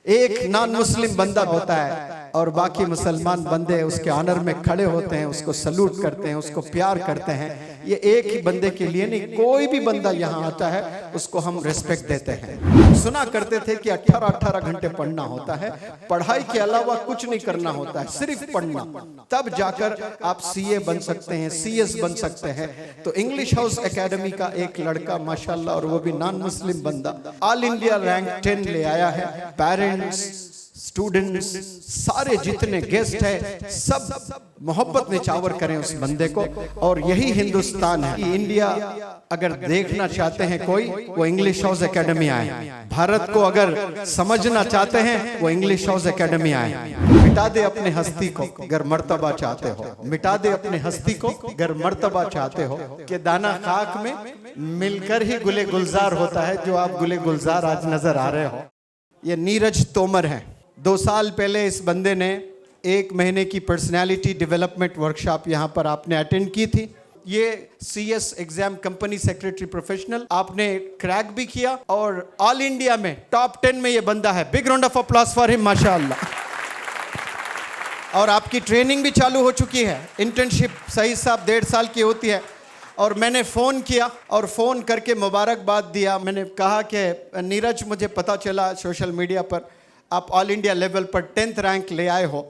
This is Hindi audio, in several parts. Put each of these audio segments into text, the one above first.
एक नॉन मुस्लिम बंदा होता है और बाकी मुसलमान बंदे उसके ऑनर में खड़े होते हैं, उसको सलूट करते हैं, उसको प्यार करते हैं। ये एक ही बंदे के लिए नहीं, कोई भी बंदा यहाँ आता है उसको हम रिस्पेक्ट देते हैं। सुना करते थे कि 18-18 घंटे पढ़ना होता है, पढ़ाई के अलावा कुछ नहीं करना होता है, सिर्फ पढ़ना, तब जाकर आप सीए बन सकते हैं, सीएस बन सकते हैं। तो इंग्लिश हाउस एकेडमी का एक लड़का माशाल्लाह, और वो भी नॉन मुस्लिम बंदा, ऑल इंडिया रैंक 10 ले आया है। पेरेंट्स, स्टूडेंट्स, सारे जितने गेस्ट हैं सब मोहब्बत निछावर करें उस बंदे को। और यही हिंदुस्तान है कि इंडिया अगर देखना चाहते हैं कोई, वो इंग्लिश हाउस एकेडमी आए। भारत को अगर समझना चाहते हैं वो इंग्लिश हाउस एकेडमी आए। मिटा दे अपने हस्ती को अगर मर्तबा चाहते हो, मिटा दे अपने हस्ती को अगर मर्तबा चाहते हो, कि दाना खाक में मिलकर ही गुले गुलजार होता है, जो आप गुले गुलजार आज नजर आ रहे हो। ये नीरज तोमर हैं। 2 साल पहले इस बंदे ने 1 महीने की पर्सनालिटी डेवलपमेंट वर्कशॉप यहाँ पर आपने अटेंड की थी। ये CS exam company secretary professional आपने क्रैक भी किया और ऑल इंडिया में टॉप 10 में ये बंदा है। Big round of applause for him माशाअल्लाह। और आपकी ट्रेनिंग भी चालू हो चुकी है। इंटर्नशिप सही साहब 1.5 साल की होती है। और मैंने फ़ोन किया और फ़ोन करके मुबारकबाद दिया। मैंने कहा कि नीरज, मुझे पता चला सोशल मीडिया पर आप ऑल इंडिया लेवल पर 10th रैंक ले आए हो।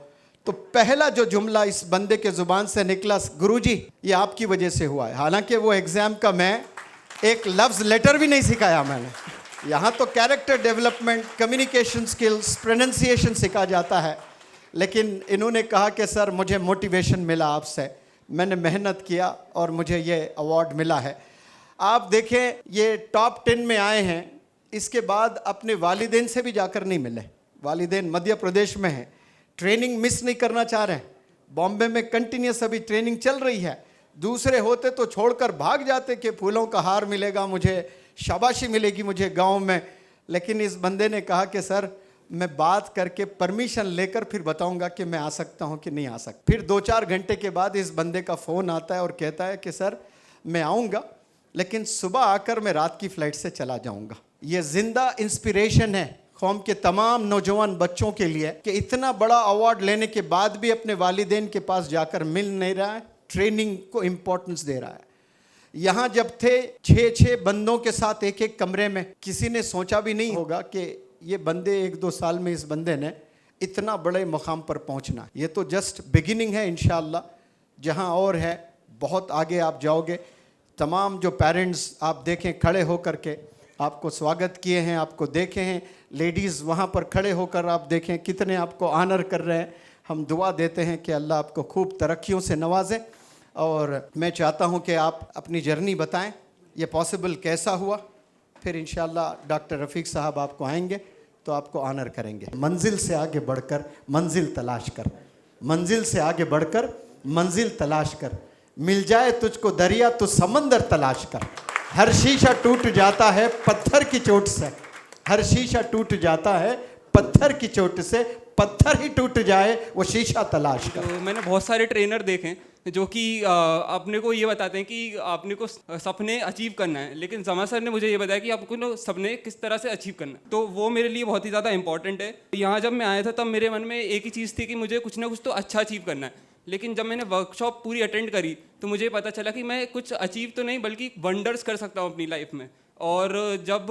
तो पहला जो जुमला इस बंदे के ज़ुबान से निकला, गुरुजी ये आपकी वजह से हुआ है। हालांकि वो एग्ज़ाम का मैं एक लफ्ज़ लेटर भी नहीं सिखाया मैंने। यहाँ तो character development, communication skills, pronunciation सिखा जाता है। लेकिन इन्होंने कहा कि सर मुझे मोटिवेशन मिला आपसे, मैंने मेहनत किया और मुझे ये अवार्ड मिला है। आप देखें ये टॉप 10 में आए हैं, इसके बाद अपने वालिदैन से भी जाकर नहीं मिले। वालिदैन मध्य प्रदेश में हैं, ट्रेनिंग मिस नहीं करना चाह रहे हैं। बॉम्बे में कंटिन्यूस अभी ट्रेनिंग चल रही है। दूसरे होते तो छोड़कर भाग जाते कि फूलों का हार मिलेगा मुझे, शाबाशी मिलेगी मुझे गांव में। लेकिन इस बंदे ने कहा कि सर मैं बात करके परमिशन लेकर फिर बताऊंगा कि मैं आ सकता हूं कि नहीं आ सकता। फिर 2-4 घंटे के बाद इस बंदे का फ़ोन आता है और कहता है कि सर मैं आऊँगा, लेकिन सुबह आकर मैं रात की फ़्लाइट से चला जाऊँगा। ये जिंदा इंस्पिरेशन है कौम के तमाम नौजवान बच्चों के लिए कि इतना बड़ा अवार्ड लेने के बाद भी अपने वालिदैन के पास जाकर मिल नहीं रहा है, ट्रेनिंग को इम्पोर्टेंस दे रहा है। यहाँ जब थे 6-6 बंदों के साथ एक कमरे में, किसी ने सोचा भी नहीं होगा कि ये बंदे 1-2 साल में इस बंदे ने इतना बड़े मुकाम पर पहुँचना। ये तो जस्ट बिगिनिंग है, इंशाअल्लाह जहाँ और है बहुत आगे आप जाओगे। तमाम जो पेरेंट्स आप देखें खड़े होकर के आपको स्वागत किए हैं, आपको देखे हैं। लेडीज़ वहाँ पर खड़े होकर आप देखें कितने आपको ऑनर कर रहे हैं। हम दुआ देते हैं कि अल्लाह आपको खूब तरक्कियों से नवाजे। और मैं चाहता हूँ कि आप अपनी जर्नी बताएं, ये पॉसिबल कैसा हुआ। फिर इंशाअल्लाह डॉक्टर रफ़ीक साहब आपको आएंगे तो आपको ऑनर करेंगे। मंजिल से आगे बढ़कर मंजिल तलाश कर, मंजिल से आगे बढ़कर मंजिल तलाश कर, मिल जाए तुझको दरिया तो समंदर तलाश कर। हर शीशा टूट जाता है पत्थर की चोट से, हर शीशा टूट जाता है पत्थर की चोट से, पत्थर ही टूट जाए वो शीशा तलाश कर। तो मैंने बहुत सारे ट्रेनर देखे हैं जो कि अपने को ये बताते हैं कि आपने को सपने अचीव करना है, लेकिन जमा सर ने मुझे ये बताया कि आपको सपने किस तरह से अचीव करना है। तो वो मेरे लिए बहुत ही ज़्यादा इंपॉर्टेंट है। यहाँ जब मैं आया था तब मेरे मन में एक ही चीज़ थी कि मुझे कुछ ना कुछ तो अच्छा अचीव करना है। लेकिन जब मैंने वर्कशॉप पूरी अटेंड करी तो मुझे पता चला कि मैं कुछ अचीव तो नहीं बल्कि वंडर्स कर सकता हूँ अपनी लाइफ में। और जब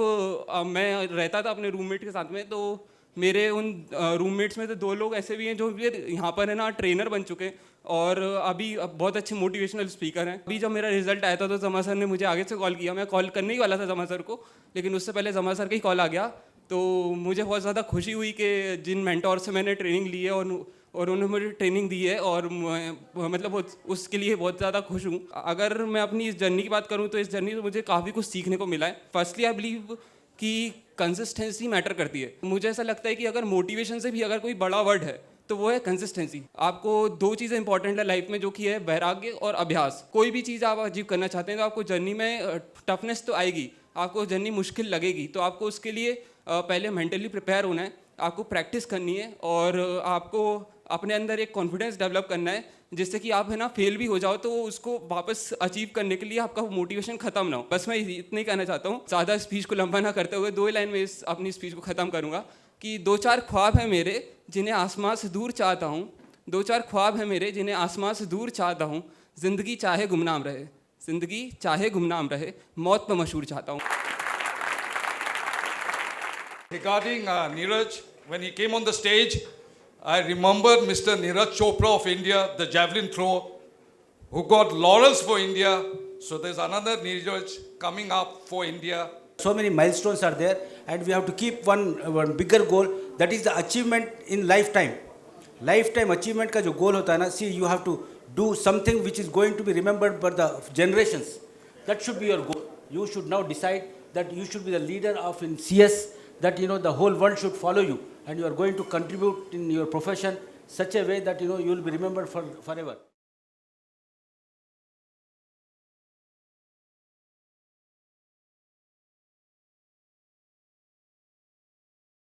मैं रहता था अपने रूममेट के साथ में, तो मेरे उन रूममेट्स में से 2 लोग ऐसे भी हैं जो यहाँ पर है ना ट्रेनर बन चुके हैं और अभी बहुत अच्छे मोटिवेशनल स्पीकर हैं। अभी जब मेरा रिजल्ट आया था तो जमा सर ने मुझे आगे से कॉल किया। मैं कॉल करने ही वाला था जमा सर को, लेकिन उससे पहले जमा सर का ही कॉल आ गया। तो मुझे बहुत ज़्यादा खुशी हुई कि जिन मेंटोर से मैंने ट्रेनिंग ली है और उन्होंने मुझे ट्रेनिंग दी है, और मतलब उसके लिए बहुत ज़्यादा खुश हूँ। अगर मैं अपनी इस जर्नी की बात करूँ तो इस जर्नी से मुझे काफ़ी कुछ सीखने को मिला है। फर्स्टली आई बिलीव कि कंसिस्टेंसी मैटर करती है। मुझे ऐसा लगता है कि अगर मोटिवेशन से भी अगर कोई बड़ा वर्ड है तो वो है कंसिस्टेंसी। आपको 2 चीज़ें इंपॉर्टेंट है लाइफ में, जो कि है वैराग्य और अभ्यास। कोई भी चीज़ आप अचीव करना चाहते हैं तो आपको जर्नी में टफनेस तो आएगी, आपको जर्नी मुश्किल लगेगी। तो आपको उसके लिए पहले मेंटली प्रिपेयर होना है, आपको प्रैक्टिस करनी है और आपको अपने अंदर एक कॉन्फिडेंस डेवलप करना है, जिससे कि आप है ना फेल भी हो जाओ तो उसको वापस अचीव करने के लिए आपका मोटिवेशन खत्म ना हो। बस मैं इतना ही कहना चाहता हूँ, ज़्यादा स्पीच को लंबा ना करते हुए 2 लाइन में अपनी स्पीच को ख़त्म करूँगा कि 2-4 ख्वाब हैं मेरे जिन्हें आसमां से दूर चाहता हूँ, 2-4 ख्वाब हैं मेरे जिन्हें आसमां से दूर चाहता हूँ, ज़िंदगी चाहे गुमनाम रहे, ज़िंदगी चाहे गुमनाम रहे, मौत पे मशहूर चाहता हूँ। Regarding Neeraj, when he came on the stage, I remembered Mr. Neeraj Chopra of India, the javelin thrower, who got laurels for India. So there's another Neeraj coming up for India. So many milestones are there, and we have to keep one bigger goal, that is the achievement in lifetime. Lifetime achievement का जो goal होता है ना, see, you have to do something which is going to be remembered by the generations. That should be your goal. You should now decide that you should be the leader of in CS, that the whole world should follow you, and you are going to contribute in your profession such a way that you will be remembered forever.